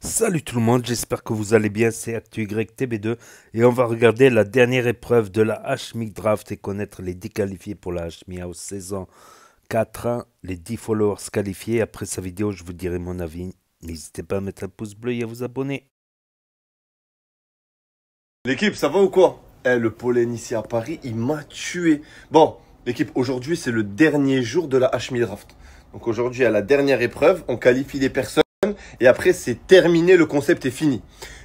Salut tout le monde, j'espère que vous allez bien, c'est ActuYTB2 et on va regarder la dernière épreuve de la HMI Draft et connaître les 10 qualifiés pour la HMI House saison 4, les 10 followers qualifiés. Après sa vidéo, je vous dirai mon avis. N'hésitez pas à mettre un pouce bleu et à vous abonner. L'équipe, ça va ou quoi? Le pollen ici à Paris, il m'a tué. Bon, l'équipe, aujourd'hui, c'est le dernier jour de la HMI Draft. Donc aujourd'hui, à la dernière épreuve, on qualifie les personnes et après, c'est terminé, le concept est fini.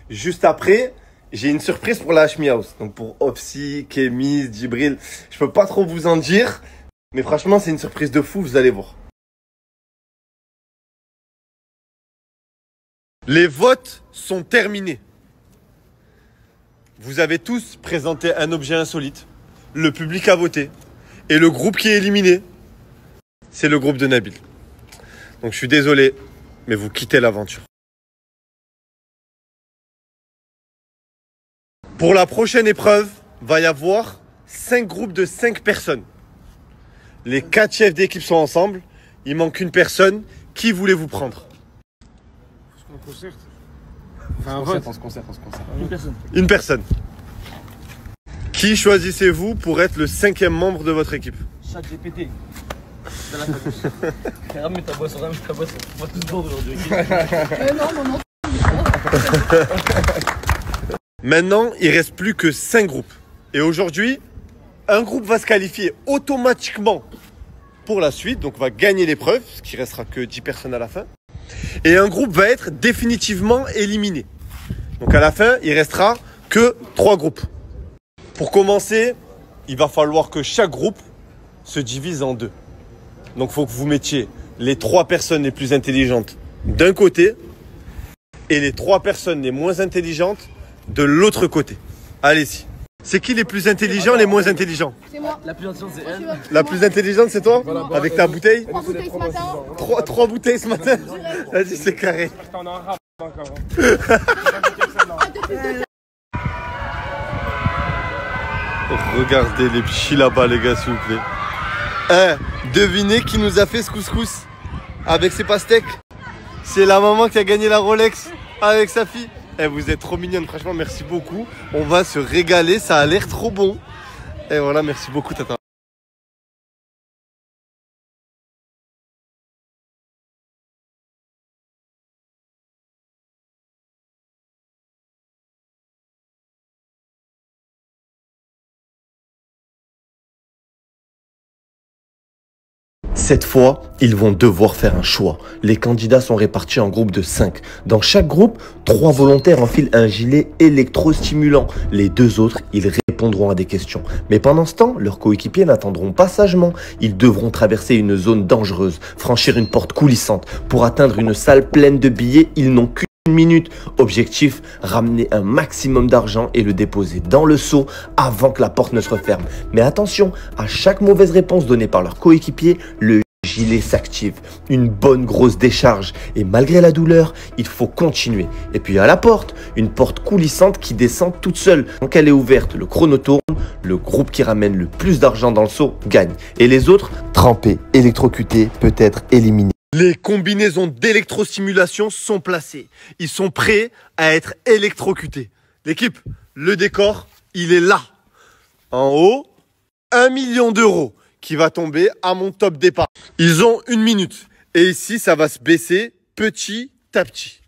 Juste après, j'ai une surprise pour la HMI House. Donc pour Opsi, Kémis, Djibril, je peux pas trop vous en dire, mais franchement, c'est une surprise de fou, vous allez voir. Les votes sont terminés. Vous avez tous présenté un objet insolite. Le public a voté. Et le groupe qui est éliminé, c'est le groupe de Nabil. Donc je suis désolé, mais vous quittez l'aventure. Pour la prochaine épreuve, va y avoir 5 groupes de 5 personnes. Les 4 chefs d'équipe sont ensemble. Il manque une personne. Qui voulez-vous prendre? On concerte. Enfin, un vote. On se concerte. Une personne. Une personne. Qui choisissez-vous pour être le 5e membre de votre équipe? Chat GPT. Ramène ta boisson. On va tous boire aujourd'hui. Non. Maintenant, il reste plus que 5 groupes. Et aujourd'hui, un groupe va se qualifier automatiquement pour la suite, donc va gagner l'épreuve, ce qui restera que 10 personnes à la fin. Et un groupe va être définitivement éliminé. Donc à la fin, il restera que 3 groupes. Pour commencer, il va falloir que chaque groupe se divise en 2. Donc il faut que vous mettiez les 3 personnes les plus intelligentes d'un côté et les 3 personnes les moins intelligentes de l'autre côté. Allez-y. C'est qui les plus intelligents, les moins intelligents? C'est moi. La plus intelligente, c'est elle. La plus intelligente, c'est toi? Avec ta bouteille? 3 bouteilles ce matin. 3 bouteilles ce matin? Vas-y, c'est carré. T'en as un rap encore. Regardez les petits là-bas, les gars, s'il vous plaît. Devinez qui nous a fait ce couscous avec ses pastèques? C'est la maman qui a gagné la Rolex avec sa fille. Vous êtes trop mignonne, franchement, merci beaucoup. On va se régaler, ça a l'air trop bon. Et voilà, merci beaucoup, tata. Cette fois, ils vont devoir faire un choix. Les candidats sont répartis en groupes de 5. Dans chaque groupe, 3 volontaires enfilent un gilet électrostimulant. Les 2 autres, ils répondront à des questions. Mais pendant ce temps, leurs coéquipiers n'attendront pas sagement. Ils devront traverser une zone dangereuse, franchir une porte coulissante. Pour atteindre une salle pleine de billets, ils n'ont qu'une minute. Objectif, ramener un maximum d'argent et le déposer dans le seau avant que la porte ne se referme. Mais attention, à chaque mauvaise réponse donnée par leur coéquipier, le gilet s'active. Une bonne grosse décharge. Et malgré la douleur, il faut continuer. Et puis à la porte, une porte coulissante qui descend toute seule. Quand elle est ouverte, le chrono tourne. Le groupe qui ramène le plus d'argent dans le seau gagne. Et les autres, trempés, électrocutés, peut être éliminés. Les combinaisons d'électrostimulation sont placées. Ils sont prêts à être électrocutés. L'équipe, le décor, il est là. En haut, 1 million d'euros qui va tomber à mon top départ. Ils ont 1 minute. Et ici, ça va se baisser petit à petit.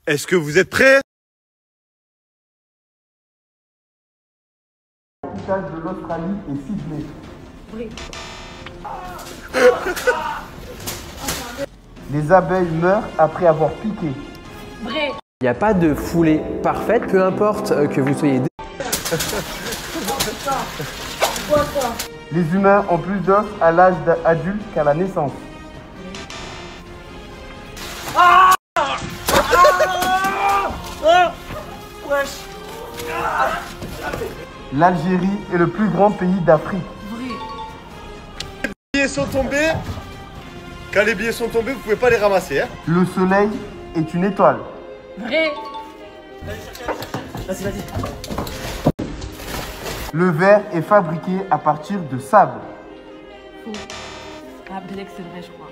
Est-ce que vous êtes prêts? La capitale de l'Australie est Sydney. Les abeilles meurent après avoir piqué. Vrai. Il n'y a pas de foulée parfaite, peu importe que vous soyez... Les humains ont plus d'os à l'âge adulte qu'à la naissance. L'Algérie est le plus grand pays d'Afrique. Les billets sont tombés. Quand les billets sont tombés, vous pouvez pas les ramasser. Le soleil est une étoile. Vrai. Vas-y. Le verre est fabriqué à partir de sable. Faux. Ah, peut-être que c'est vrai, je crois.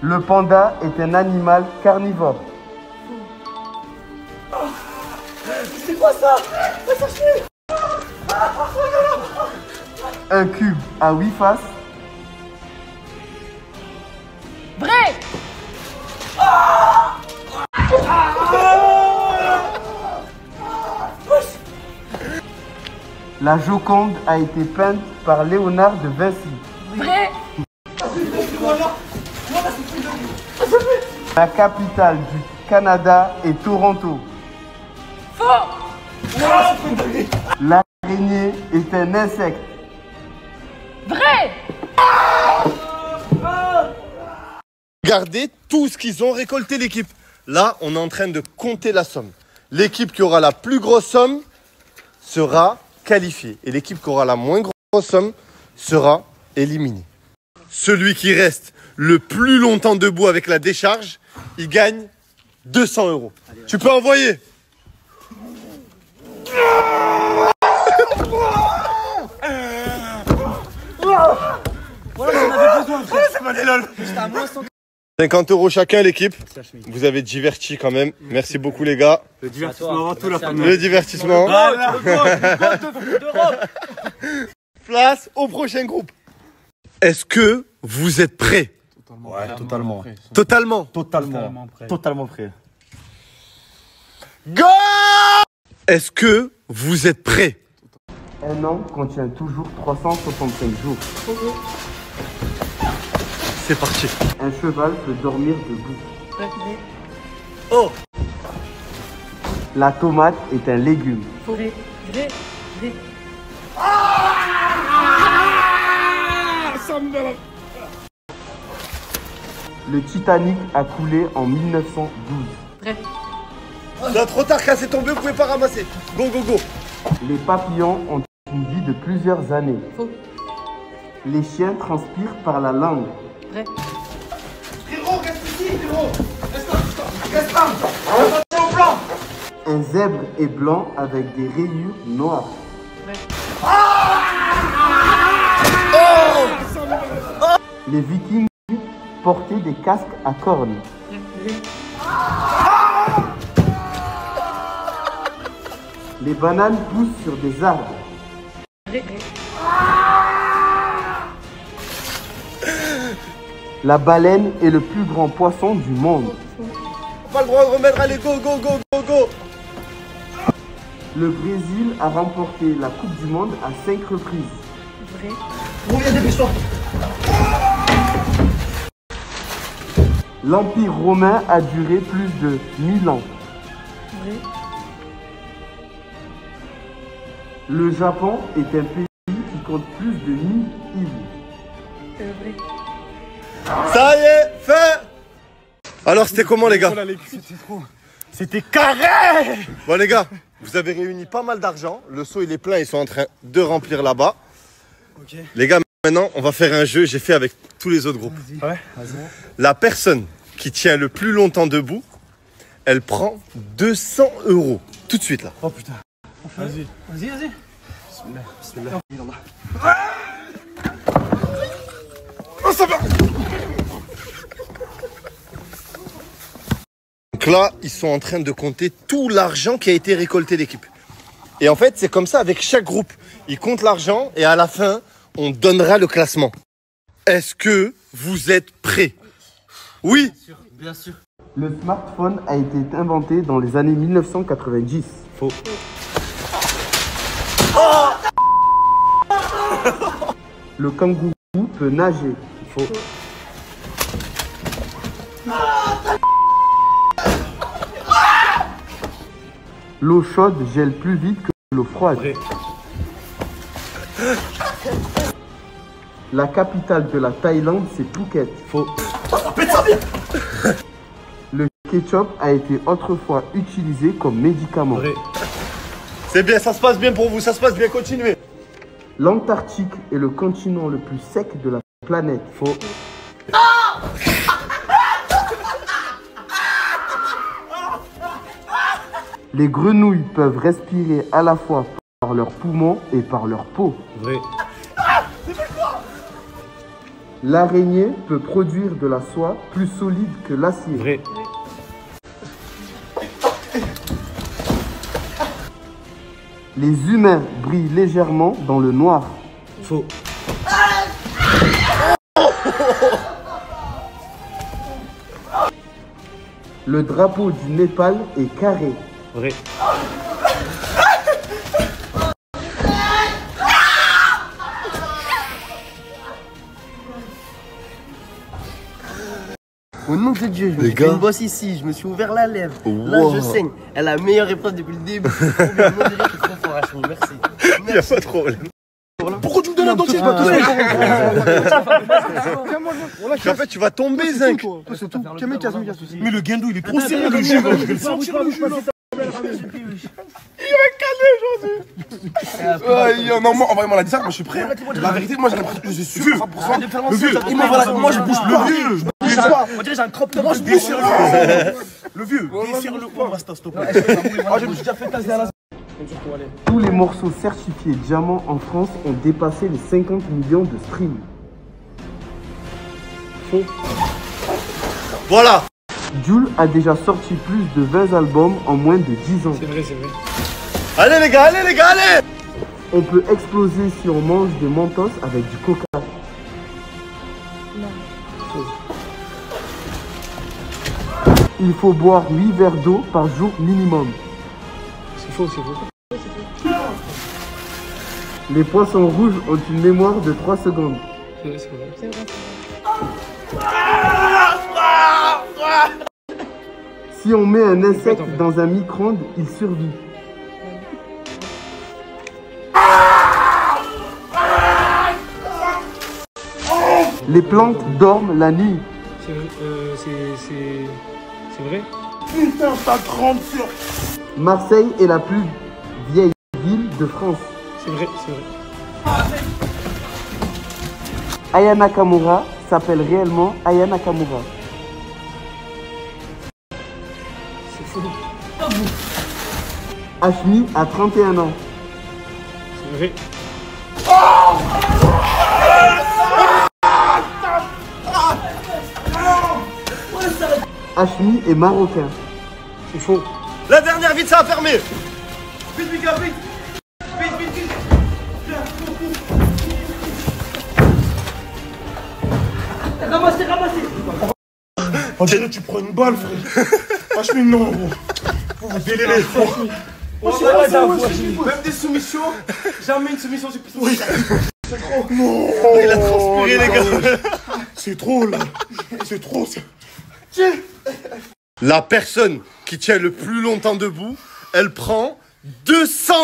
Le panda est un animal carnivore. C'est quoi ça? Un cube à 8 faces. Vrai. La Joconde a été peinte par Léonard de Vinci. Vrai. La capitale du Canada est Toronto. Faux. L'araignée est un insecte. Vrai. Regardez tout ce qu'ils ont récolté l'équipe. Là, on est en train de compter la somme. L'équipe qui aura la plus grosse somme sera qualifiée. Et l'équipe qui aura la moins grosse somme sera éliminée. Celui qui reste le plus longtemps debout avec la décharge, il gagne 200 €. Tu peux envoyer. Voilà, j'en avais besoin, frère. C'est pas des lol. J'étais à moins 100. 50 € chacun l'équipe. Vous avez diverti quand même. Merci beaucoup les gars. Le divertissement avant tout, la femme. Le divertissement. d'Europe. Place au prochain groupe. Est-ce que vous êtes prêts? Ouais, totalement. Totalement. Totalement prêt. Go! Est-ce que vous êtes prêts? Un an contient toujours 365 jours. C'est parti. Un cheval peut dormir debout. Oh! La tomate est un légume. Vrai. Vrai. Vrai. Le Titanic a coulé en 1912. Vrai. Là, trop tard, c'est tombé, vous pouvez pas ramasser. Go, go, go. Les papillons ont une vie de plusieurs années. Faux. Les chiens transpirent par la langue. Vrai. Frérot, reste ici, frérot. Reste là. Attention au plan. Un zèbre est blanc avec des rayures noires. Les Vikings portaient des casques à cornes. Les bananes poussent sur des arbres. Vrai. La baleine est le plus grand poisson du monde. Pas le droit de remettre, allez, go, go, go, go, go. Le Brésil a remporté la Coupe du Monde à 5 reprises. Vrai. Gros, viens, dépêche-toi. L'Empire romain a duré plus de 1000 ans. Vrai. Le Japon est un pays qui compte plus de 1000 îles. Vrai. Ça y est, fait. Alors, c'était comment les gars? C'était carré. Bon les gars, vous avez réuni pas mal d'argent. Le seau il est plein, ils sont en train de remplir là-bas. Ok. Les gars, maintenant on va faire un jeu, j'ai fait avec tous les autres groupes. Ouais, vas-y. La personne qui tient le plus longtemps debout, elle prend 200 € tout de suite là. Oh putain. Vas-y. Vas-y. Bismillah. Oh, ça va. Donc là, ils sont en train de compter tout l'argent qui a été récolté d'équipe. Et en fait, c'est comme ça avec chaque groupe. Ils comptent l'argent et à la fin, on donnera le classement. Est-ce que vous êtes prêts? Oui. Bien sûr. Le smartphone a été inventé dans les années 1990. Faux. Le kangourou peut nager. Faux. L'eau chaude gèle plus vite que l'eau froide. Vrai. La capitale de la Thaïlande, c'est Phuket. Faux. Le ketchup a été autrefois utilisé comme médicament. Vrai. C'est bien, ça se passe bien pour vous, ça se passe bien, continuez. L'Antarctique est le continent le plus sec de la planète. Faux. Les grenouilles peuvent respirer à la fois par leurs poumons et par leur peau. Vrai. L'araignée peut produire de la soie plus solide que l'acier. Vrai. Les humains brillent légèrement dans le noir. Faux. Le drapeau du Népal est carré. Vrai. Au nom de Dieu, je me suis fait une bosse ici, je me suis ouvert la lèvre. Là, je saigne. Elle a la meilleure épreuve depuis le début. C'est trop bien. Au nom de Dieu, c'est trop fort, Hachmi. Merci. Il n'y a pas de problème. Pourquoi tu me donnes un dentier? En fait, tu vas tomber, Zinc. C'est tout. Mais le guindou, il est trop serré, le jus. Je vais le sentir, le jus. Il va caler aujourd'hui. Non, moi, envoyez-moi la dessert, moi je suis prêt. La vérité, moi j'ai l'impression que je suis sûr. 100%. Le vieux, moi je bouge le vieux. On dirait j'ai un crop top. Moi je bouge sur le vieux. Déchire le haut, basta, stop. Je me suis déjà fait taser à la. Tous les morceaux certifiés diamant en France ont dépassé les 50 millions de streams. Voilà. Jul a déjà sorti plus de 20 albums en moins de 10 ans. C'est vrai, c'est vrai. Allez les gars, allez. On peut exploser si on mange des mentos avec du coca. Il faut boire 8 verres d'eau par jour minimum. C'est faux, c'est faux. Les poissons rouges ont une mémoire de 3 secondes. C'est vrai, c'est vrai. C'est vrai. Si on met un insecte dans un micro-ondes, il survit. Les plantes dorment la nuit. C'est vrai. Putain, ta grande sœur. Marseille est la plus vieille ville de France. C'est vrai, c'est vrai. Aya Nakamura s'appelle réellement Aya Nakamura. C'est faux. Hachmi a 31 ans. C'est vrai. Hachmi est marocain. C'est faux. La dernière, vite, ça a fermé. Vite, vite, vite. Ramassez. On dirait que tu prends une balle, frère. Franchement, non, gros. Vous délirez, frère. Même des soumissions, jamais une soumission sur plus. C'est trop. Non. Il a transpiré, les gars. C'est trop, là. C'est trop, ça. La personne qui tient le plus longtemps debout, elle prend 200 €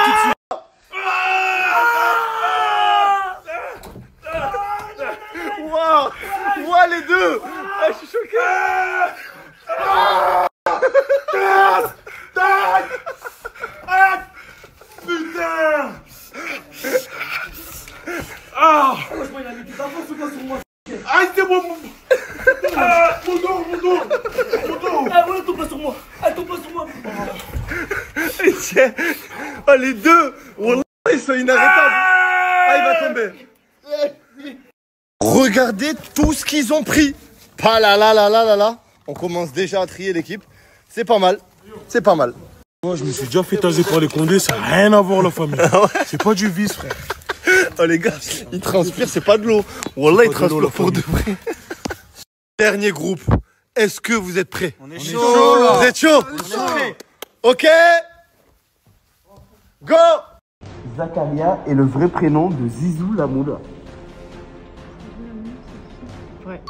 tout de suite. Waouh, waouh les deux. Ah, je suis choqué. Putain. Ah, c'est bon. Mon dos. Elle tombe pas sur moi. Et tiens, oh, les deux, wallah, ils sont inarrêtables. Ah, il va tomber. Regardez tout ce qu'ils ont pris. Pas là. On commence déjà à trier l'équipe. C'est pas mal. Moi, je me suis déjà fait taser par les condés, ça n'a rien à voir, la famille. C'est pas du vice, frère. Oh les gars, ils transpirent, c'est pas de l'eau. Wallah, ils transpirent pour de vrai. Dernier groupe. Est-ce que vous êtes prêts? On est chaud, là. Vous êtes chaud? Ok. Go. Zakaria est le vrai prénom de Zizou Lamoula. Ouais.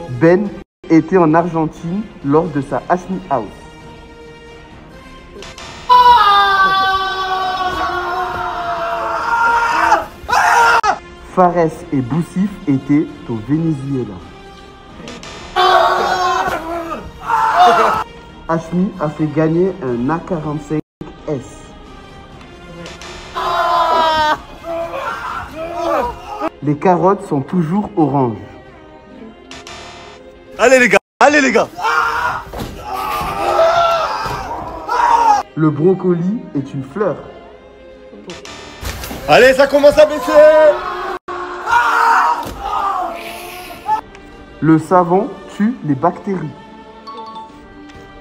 Ben était en Argentine lors de sa Hachmi House. Fares et Boussif étaient au Venezuela. Hachmi a fait gagner un A45S. Les carottes sont toujours oranges. Allez les gars. Le brocoli est une fleur. Allez, ça commence à baisser. Le savon tue les bactéries.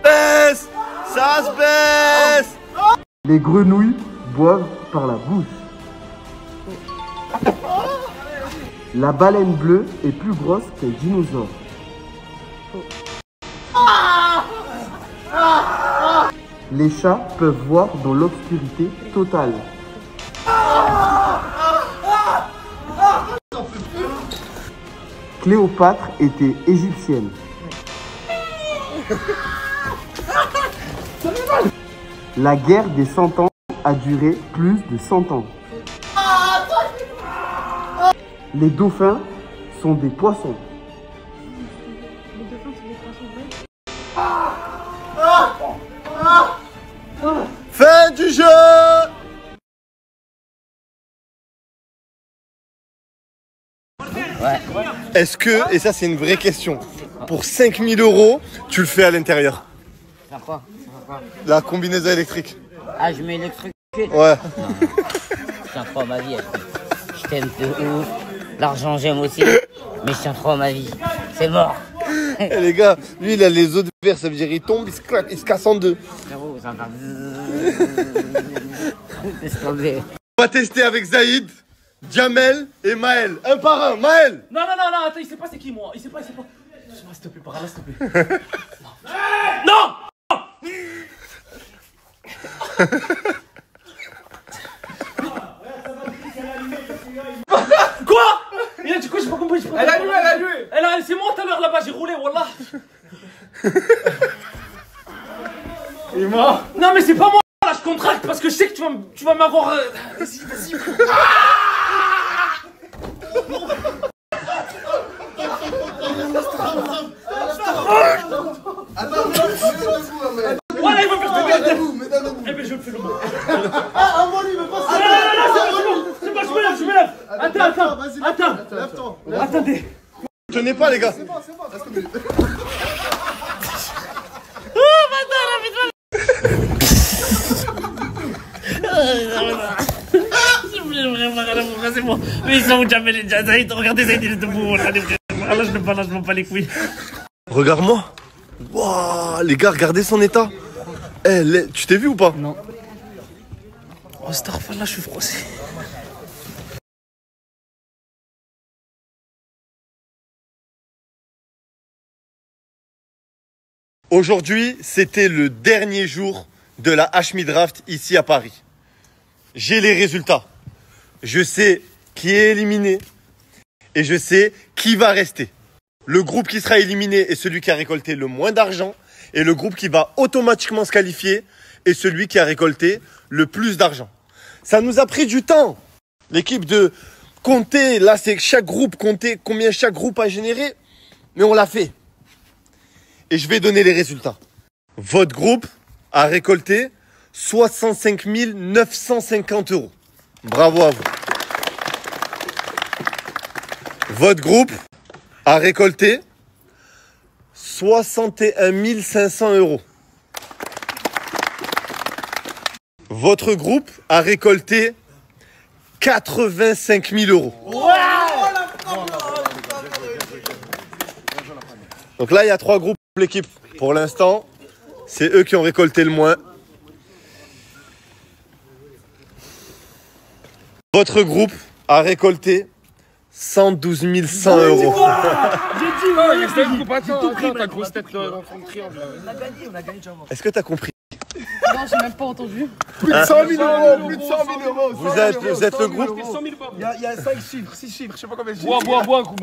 Baisse. Ça se baisse. Les grenouilles boivent par la bouche. La baleine bleue est plus grosse qu'un dinosaure. Les chats peuvent voir dans l'obscurité totale. Cléopâtre était égyptienne. La guerre des 100 ans a duré plus de 100 ans. Les dauphins sont des poissons. Les dauphins sont des poissons vrais. Fin du jeu. Ouais. Est-ce que, et ça c'est une vraie question, pour 5000 €, tu le fais à l'intérieur? Faire quoi? La combinaison électrique. Ah, je mets électrique. Ouais. Je tiens trop à ma vie. Je t'aime de ouf. L'argent, j'aime aussi. Mais je tiens trop à ma vie. C'est mort. Eh, les gars, lui il a les os de verre, ça veut dire il tombe, il se claque, il se casse en deux. Frérot, ça va. Laisse tomber. On va tester avec Zaïd, Jamel et Maël. Un par un, Maël. Non, attends, il sait pas c'est qui moi. Il sait pas. S'il te plaît, par là, s'il te plaît. Non. Quoi? Il a dit quoi? J'ai pas compris. Elle a loué. C'est moi tout à l'heure là-bas, j'ai roulé, wallah. Il est mort. Non, mais c'est pas moi là, je contracte parce que je sais que tu vas m'avoir. Vas-y. Voilà, il va faire tomber. Eh ben, je le fais le mot. C'est bon, je me lève. Attends. Attendez. Tenez pas les gars. C'est bon. Mais ils sont où Jamel et Zaïd? Regardez Zaïd, il est debout. Là, je m'en bats les couilles. Regarde-moi. Waouh, les gars, regardez son état. Eh, tu t'es vu ou pas? Non. Oh, Starfall, là, je suis froissé. Aujourd'hui, c'était le dernier jour de la HMI Draft ici à Paris. J'ai les résultats. Je sais qui est éliminé et je sais qui va rester. Le groupe qui sera éliminé est celui qui a récolté le moins d'argent et le groupe qui va automatiquement se qualifier est celui qui a récolté le plus d'argent. Ça nous a pris du temps, l'équipe, de compter. Là, c'est chaque groupe, compter combien chaque groupe a généré, mais on l'a fait. Et je vais donner les résultats. Votre groupe a récolté 65 950 €. Bravo à vous. Votre groupe a récolté 61 500 €. Votre groupe a récolté 85 000 €. Donc là, il y a 3 groupes. L'équipe, pour l'instant, c'est eux qui ont récolté le moins. Votre groupe a récolté 112 100 €. J'ai dit, ouais, c'est une coupe. Attends, ta grosse tête dans son triangle. On a gagné déjà. Est-ce que tu as compris? Non, j'ai même pas entendu. Plus de 100 000 €, plus de 100 000 €. Vous êtes le groupe? Il y a 5 chiffres, 6 chiffres, je sais pas combien de Bois chiffres. un coup.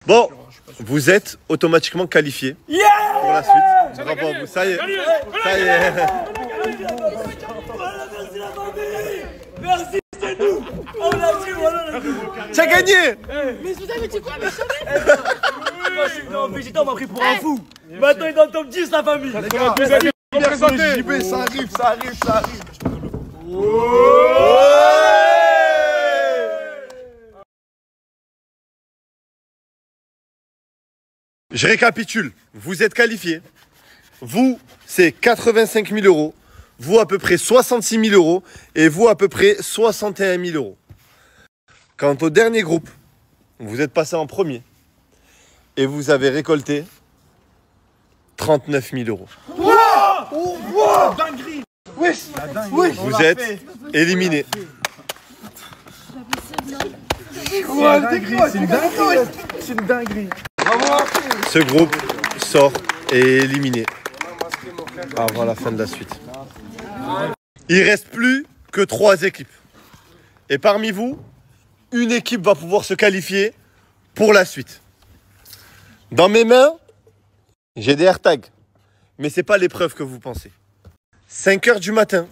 Bon, vous êtes automatiquement qualifié pour la suite. Bravo à vous. Ça y est. Ça y est. Merci, c'est nous. On l'a vu, voilà. Tu as gagné. Mais vous avez dit quoi, mais Non, Végéta, on m'a pris pour un fou. Maintenant, il est dans le top 10, la famille. JB, ça arrive. Je récapitule. Vous êtes qualifié. Vous, c'est 85 000 €. vous à peu près 66 000 euros et vous à peu près 61 000 euros. Quant au dernier groupe, vous êtes passé en premier et vous avez récolté 39 000 euros. Dinguerie. Wesh. Vous êtes éliminé. C'est une dinguerie. Ce groupe sort et est éliminé avant la fin de la suite. Il reste plus que 3 équipes. Et parmi vous, une équipe va pouvoir se qualifier pour la suite. Dans mes mains, j'ai des AirTags. Mais ce n'est pas l'épreuve que vous pensez. 5 heures du matin,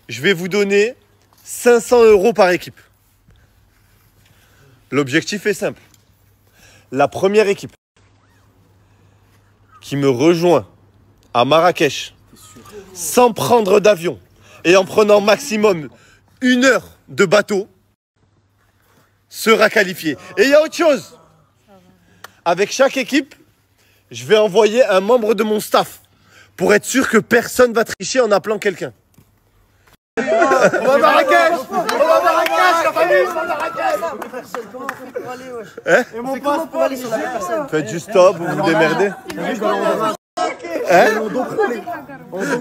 je vais vous donner 500 euros par équipe. L'objectif est simple. La première équipe qui me rejoint à Marrakech sans prendre d'avion et en prenant maximum 1 heure de bateau sera qualifiée. Et il y a autre chose. Avec chaque équipe, je vais envoyer un membre de mon staff pour être sûr que personne ne va tricher en appelant quelqu'un. On va à Marrakech. On va à Marrakech, la famille. On va à Marrakech. Comment on fait pour aller, wesh? Hein? Et mon pote pour aller sur la personne. Faites juste stop, vous vous démerdez. Hein?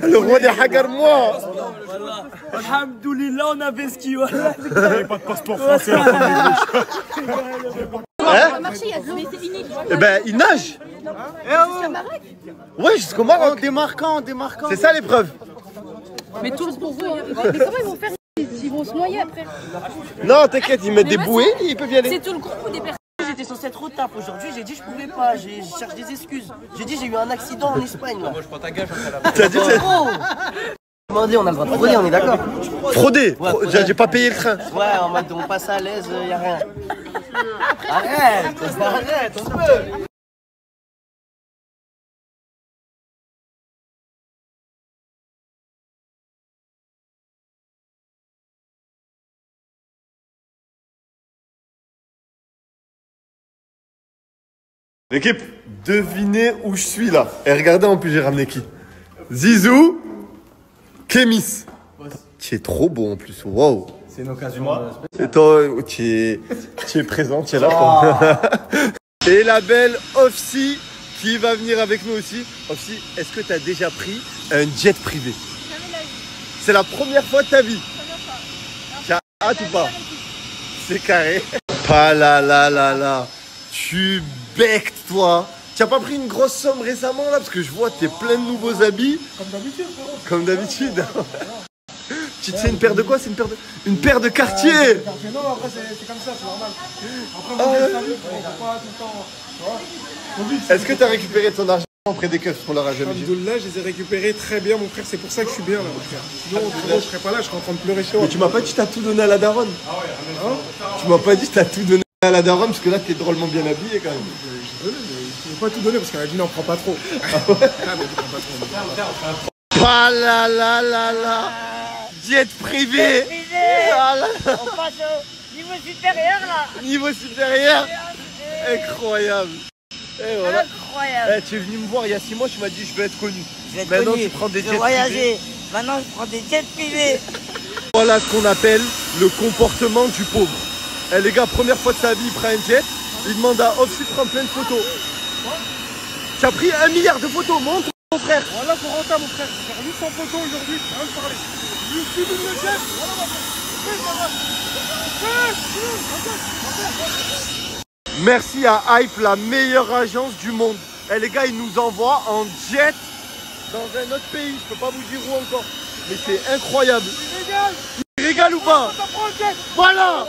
Le roi des Hagar, moi. Alhamdoulilah, on a vesqui. Pas de passeport français à Hein? marché, il y a de l'eau, mais c'est fini. Eh ben, il nage. Ouais, jusqu'au Maroc. Démarquant. C'est ça l'épreuve. Mais tout pour vous. Mais comment ils vont faire? Ils vont se noyer après. Non, t'inquiète, ils mettent des bouées, ils peuvent y aller. C'est tout le groupe ou des personnes? J'étais censé être au taf aujourd'hui, j'ai dit je pouvais pas, je cherche des excuses. J'ai dit j'ai eu un accident en Espagne là. Moi je prends ta gage après la. T'as dit Demandez, on a le droit de frauder, on est d'accord? frauder. Ouais, J'ai pas payé le train. Ouais, en mode on passe à l'aise, y a rien. Arrête, on peut. L'équipe, devinez où je suis là. Et regardez en plus j'ai ramené qui. Zizou, Kémis. Tu es trop beau en plus, waouh. C'est une occasion. Et toi, tu es présent, tu es là. Quoi. Et la belle Ofsi qui va venir avec nous aussi. Ofsi, est-ce que tu as déjà pris un jet privé? C'est la première fois de ta vie. Tu as hâte ou pas? C'est carré. Pas là. Tu becques toi. Tu n'as pas pris une grosse somme récemment là? Parce que je vois t'es plein de nouveaux habits. Comme d'habitude, frérot. Comme d'habitude. Tu sais une paire de quoi? C'est une paire de quartier. Non, après c'est comme ça, c'est normal. Après on vit sa vie, on peut pas tout le temps. Tu vois? Est-ce que tu as récupéré ton argent auprès des keufs qu'on leur a jamais dit? Alhamdoulilah, je les ai récupérés très bien, mon frère. C'est pour ça que je suis bien là, mon frère. Sinon, frérot, je serais pas là, je serais en train de pleurer chez moi. Mais tu m'as pas dit que t'as tout donné à la daronne? Ah ouais, Tu m'as pas dit que t'as tout donné à la daronne parce que là t'es drôlement bien habillé quand même. désolé, mais je ne peux pas tout donner parce qu'elle a dit non, prends pas trop. Ah ouais? Elle m'a dit prends pas trop. Ah là. Jet privé. Ah là. On passe au niveau supérieur là. Niveau supérieur. Incroyable. Et voilà. Incroyable. Tu es venu me voir il y a 6 mois, tu m'as dit je veux être connu. Je vais être Maintenant connu. tu prends des Je jets vais voyager. privés. Maintenant je prends des jets privés. Voilà ce qu'on appelle le comportement du pauvre. Eh les gars, première fois de sa vie, il prend un jet, il demande à Ofsi de prendre plein de photos. Tu as pris 1 milliard de photos, montre mon frère. Voilà pour rentrer mon frère. Faire 800 photos aujourd'hui, c'est rien de parler. Je suis venu le chef. Merci à Hype, la meilleure agence du monde. Eh les gars, ils nous envoient en jet dans un autre pays. Je peux pas vous dire où encore. Mais c'est incroyable. Il régale ou pas? Voilà.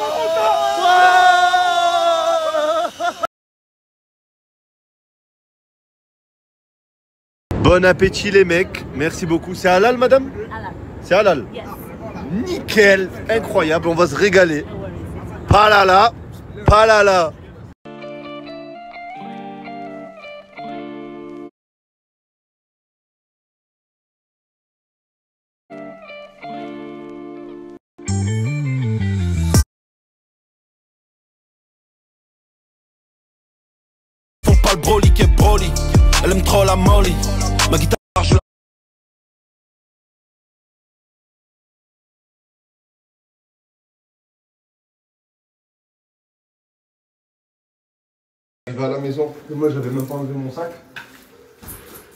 Bon appétit les mecs. Merci beaucoup. C'est halal madame? Halal. C'est halal? Yes. Nickel. Incroyable. On va se régaler. Pas là. Faut pas le Broly qui est Broly. Elle aime trop la molly. Ma guitare Je vais à la maison, et moi j'avais même pas enlevé mon sac.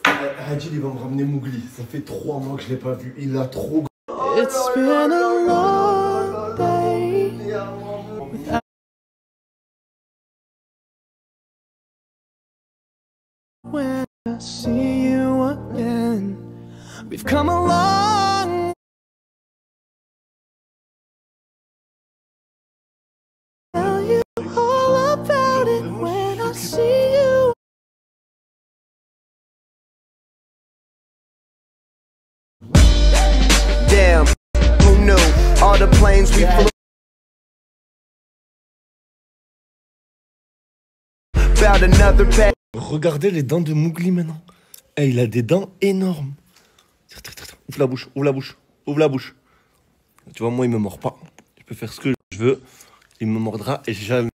Hadil il va me ramener Mougli, ça fait 3 mois que je l'ai pas vu, il a trop... It's been a long day. When I see you again, we've come along. Tell you all about it when I see you. Damn, who knew all the planes we flew? Found another pet. Regardez les dents de Mougli maintenant. Eh, il a des dents énormes. Ouvre la bouche, ouvre la bouche, ouvre la bouche. Tu vois, moi, il me mord pas. Je peux faire ce que je veux. Il me mordra et jamais.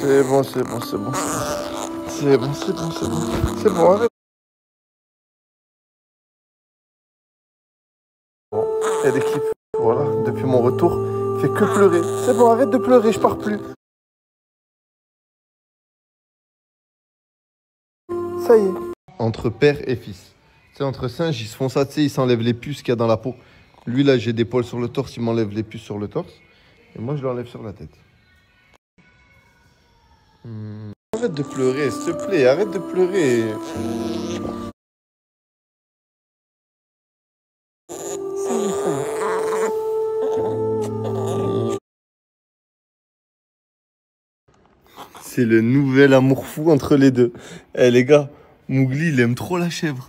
C'est bon, c'est bon, c'est bon. C'est bon, c'est bon, c'est bon. C'est bon, arrête. Bon, il y a des clips. Voilà, depuis mon retour, il fait que pleurer. C'est bon, arrête de pleurer, je pars plus. Ça y est. Entre père et fils. Tu sais, entre singes, ils se font ça, tu sais, ils s'enlèvent les puces qu'il y a dans la peau. Lui, là, j'ai des poils sur le torse, il m'enlève les puces sur le torse. Et moi, je l'enlève sur la tête. Arrête de pleurer, s'il te plaît, arrête de pleurer. C'est le nouvel amour fou entre les deux. Eh les gars, Mougli, il aime trop la chèvre.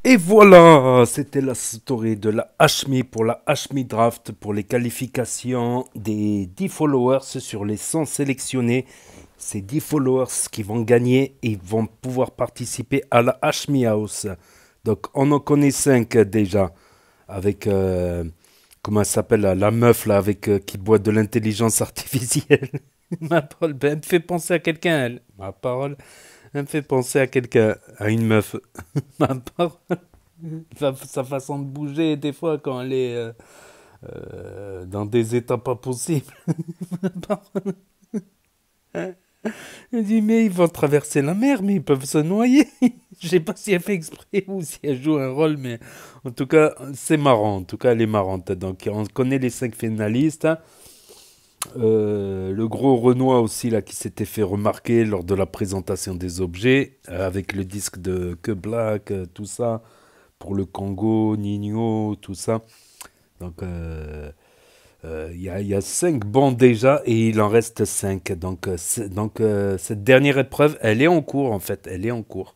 Et voilà, c'était la story de la Hashmi pour la Hashmi Draft pour les qualifications des 10 followers sur les 100 sélectionnés. Ces 10 followers qui vont gagner et vont pouvoir participer à la Hashmi House. Donc on en connaît 5 déjà avec, comment elle s'appelle, la meuf là, avec, qui boit de l'intelligence artificielle. Ma parole, elle me fait penser à quelqu'un, elle. Ma parole, elle me fait penser à quelqu'un, à une meuf. Ma parole, sa façon de bouger des fois quand elle est dans des états pas possibles. Ma parole. Elle dit, mais ils vont traverser la mer, mais ils peuvent se noyer. Je sais pas si elle fait exprès ou si elle joue un rôle, mais en tout cas, c'est marrant. En tout cas, elle est marrante. Donc, on connaît les 5 finalistes. Le gros Renoir aussi, là, qui s'était fait remarquer lors de la présentation des objets, avec le disque de Que Black, tout ça, pour le Congo, Nino, tout ça. Donc, il y a 5 bons déjà et il en reste 5. Donc, cette dernière épreuve, elle est en cours en fait. Elle est en cours.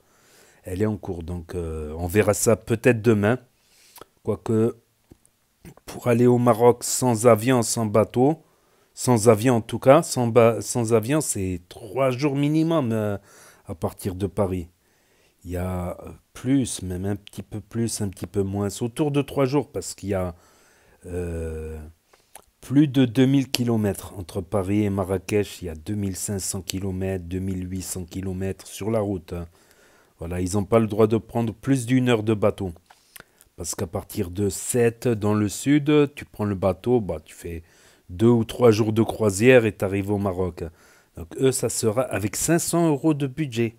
Elle est en cours. Donc on verra ça peut-être demain. Quoique, pour aller au Maroc sans avion, sans bateau, sans avion en tout cas, sans avion, c'est 3 jours minimum à partir de Paris. Il y a plus, même un petit peu plus, un petit peu moins. C'est autour de 3 jours parce qu'il y a... plus de 2000 km entre Paris et Marrakech, il y a 2500 km, 2800 km sur la route. Hein. Voilà, ils n'ont pas le droit de prendre plus d'1 heure de bateau. Parce qu'à partir de 7 dans le sud, tu prends le bateau, bah, tu fais 2 ou 3 jours de croisière et tu arrives au Maroc. Donc eux, ça sera avec 500 € de budget.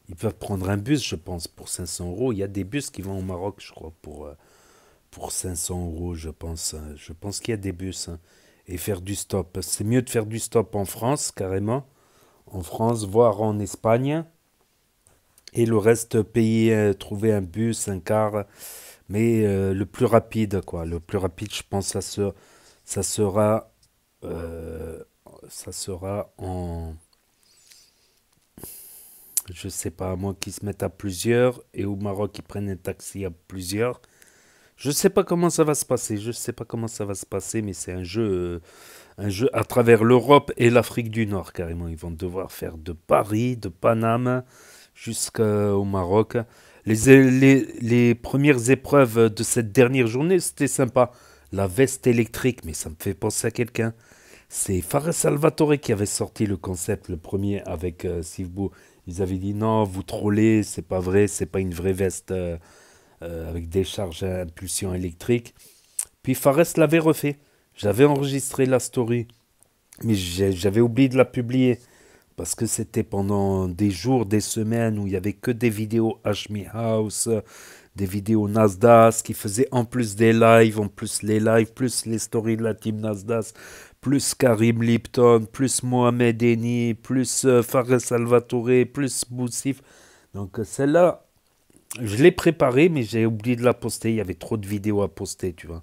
Ils peuvent prendre un bus, je pense, pour 500 €. Il y a des bus qui vont au Maroc, je crois, pour 500 €, je pense. Je pense qu'il y a des bus. Hein, et faire du stop. C'est mieux de faire du stop en France, carrément. En France, voire en Espagne. Et le reste, payer, trouver un bus, un car. Mais le plus rapide, quoi. Le plus rapide, je pense, ça sera en... Je sais pas, à moins qu'ils se mettent à plusieurs. Et au Maroc, ils prennent un taxi à plusieurs. Je sais pas comment ça va se passer, mais c'est un jeu à travers l'Europe et l'Afrique du Nord, carrément. Ils vont devoir faire de Paris, de Paname, jusqu'au Maroc. Les premières épreuves de cette dernière journée, c'était sympa. La veste électrique, mais ça me fait penser à quelqu'un. C'est Fares Salvatore qui avait sorti le concept, le premier avec Sivbo. Ils avaient dit non, vous trollez, c'est pas vrai, c'est pas une vraie veste avec des charges à impulsion électrique. Puis Fares l'avait refait. J'avais enregistré la story, mais j'avais oublié de la publier. Parce que c'était pendant des jours, des semaines où il n'y avait que des vidéos Hashmi House, des vidéos Nasdaq qui faisaient en plus des lives, en plus les lives, plus les stories de la team Nasdaq, plus Karim Lipton, plus Mohamed Eni, plus Fares Salvatore, plus Boussif. Donc celle-là, je l'ai préparée, mais j'ai oublié de la poster. Il y avait trop de vidéos à poster, tu vois.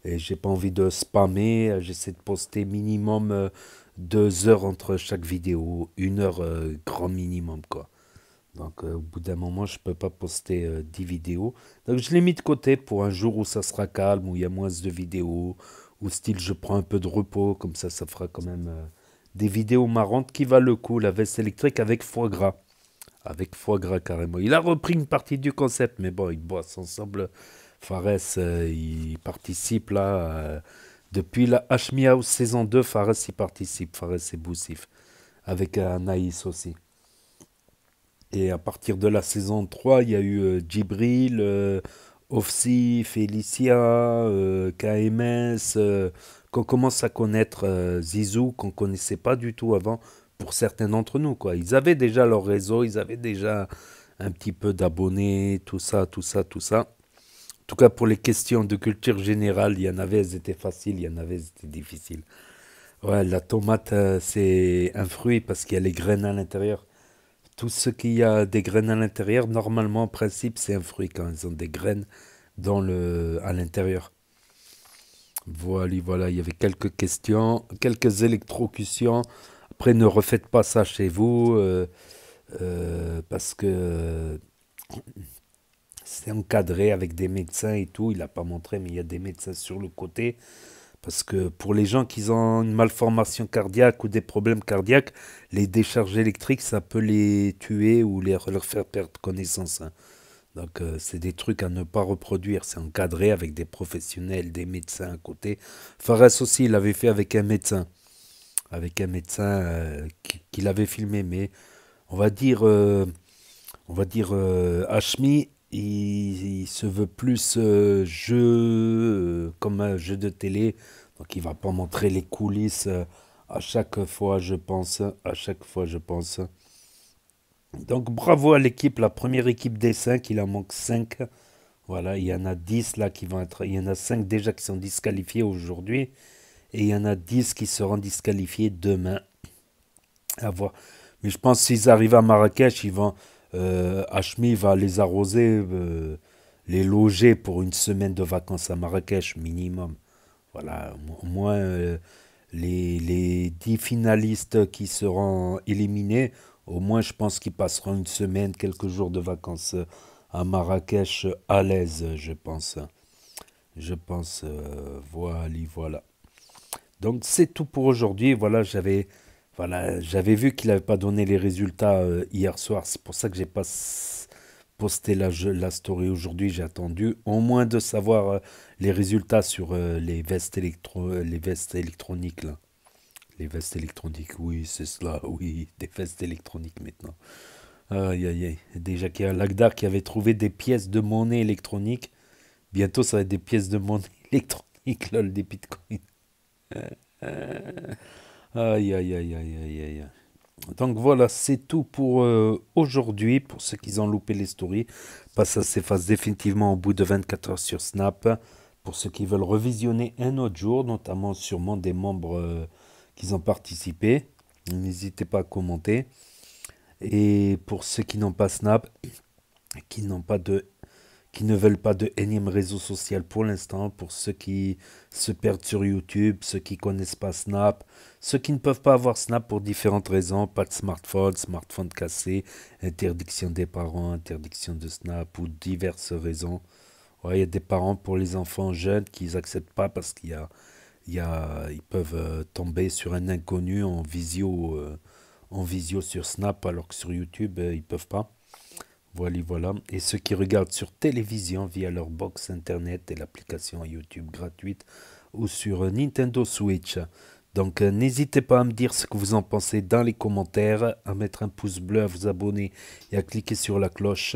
Et j'ai pas envie de spammer. J'essaie de poster minimum 2 heures entre chaque vidéo. 1 heure grand minimum, quoi. Donc au bout d'un moment, je peux pas poster 10 vidéos. Donc je l'ai mis de côté pour un jour où ça sera calme, où il y a moins de vidéos, où style je prends un peu de repos. Comme ça fera quand même des vidéos marrantes qui valent le coup. La veste électrique avec foie gras. Avec foie gras carrément. Il a repris une partie du concept, mais bon, ils bossent ensemble. Fares, il participe là. Depuis la Hashmi House saison 2, Fares y participe. Fares et Boussif. Avec Anaïs aussi. Et à partir de la saison 3, il y a eu Djibril, Ofsi, Félicia, KMS, qu'on commence à connaître Zizou, qu'on ne connaissait pas du tout avant, pour certains d'entre nous, quoi. Ils avaient déjà leur réseau, ils avaient déjà un petit peu d'abonnés, tout ça, tout ça, tout ça. En tout cas, pour les questions de culture générale, il y en avait, elles étaient faciles, il y en avait, elles étaient difficiles. Ouais, la tomate, c'est un fruit parce qu'il y a les graines à l'intérieur. Tout ce qui a des graines à l'intérieur, normalement, en principe, c'est un fruit quand ils ont des graines à l'intérieur. Voilà, il y avait quelques questions, quelques électrocutions. Après, ne refaites pas ça chez vous, parce que c'est encadré avec des médecins et tout. Il n'a pas montré, mais il y a des médecins sur le côté. Parce que pour les gens qui ont une malformation cardiaque ou des problèmes cardiaques, les décharges électriques, ça peut les tuer ou leur faire perdre connaissance. Hein. Donc c'est des trucs à ne pas reproduire. C'est encadré avec des professionnels, des médecins à côté. Fares aussi, il l'avait fait avec un médecin. Avec un médecin qui l'avait filmé. Mais on va dire Hashmi, il se veut plus jeu, comme un jeu de télé. Donc il va pas montrer les coulisses à chaque fois, je pense. À chaque fois, je pense. Donc bravo à l'équipe, la première équipe des 5, il en manque 5. Voilà, il y en a 10 là qui vont être... Il y en a 5 déjà qui sont disqualifiés aujourd'hui. Et il y en a 10 qui seront disqualifiés demain. À voir. Mais je pense que s'ils arrivent à Marrakech, ils vont... Hashmi va les arroser, les loger pour une semaine de vacances à Marrakech, minimum. Voilà, au moins les 10 finalistes qui seront éliminés, au moins je pense qu'ils passeront une semaine, quelques jours de vacances à Marrakech à l'aise, je pense. Je pense, voilà. Donc c'est tout pour aujourd'hui. Voilà, j'avais vu qu'il n'avait pas donné les résultats hier soir. C'est pour ça que j'ai pas posté la story aujourd'hui. J'ai attendu au moins de savoir les résultats sur les vestes électroniques là. Les vestes électroniques, oui, c'est cela, oui, des vestes électroniques maintenant. Aïe, aïe, aïe. Déjà qu'il y a Lagdar qui avait trouvé des pièces de monnaie électronique. Bientôt, ça va être des pièces de monnaie électronique, lol, des bitcoins. Aïe, aïe, aïe, aïe, aïe, aïe. Donc voilà, c'est tout pour aujourd'hui. Pour ceux qui ont loupé les stories, ça s'efface définitivement au bout de 24 heures sur Snap. Pour ceux qui veulent revisionner un autre jour, notamment sûrement des membres qui ont participé, n'hésitez pas à commenter. Et pour ceux qui n'ont pas Snap, qui ne veulent pas de énième réseau social pour l'instant, pour ceux qui se perdent sur YouTube, ceux qui ne connaissent pas Snap, ceux qui ne peuvent pas avoir Snap pour différentes raisons, pas de smartphone cassé, interdiction des parents, interdiction de Snap ou diverses raisons. Ouais, il y a des parents pour les enfants jeunes qui n'acceptent pas parce ils peuvent tomber sur un inconnu en visio sur Snap alors que sur YouTube, ils ne peuvent pas. Voilà. Et ceux qui regardent sur télévision via leur box internet et l'application YouTube gratuite ou sur Nintendo Switch. Donc n'hésitez pas à me dire ce que vous en pensez dans les commentaires, à mettre un pouce bleu, à vous abonner et à cliquer sur la cloche.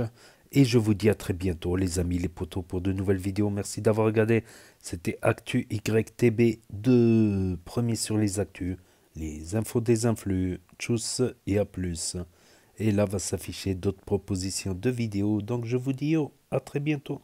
Et je vous dis à très bientôt les amis, les potos, pour de nouvelles vidéos. Merci d'avoir regardé. C'était Actu YTB2, premier sur les actus, les infos des influx. Tchuss et à plus. Et là va s'afficher d'autres propositions de vidéos. Donc je vous dis à très bientôt.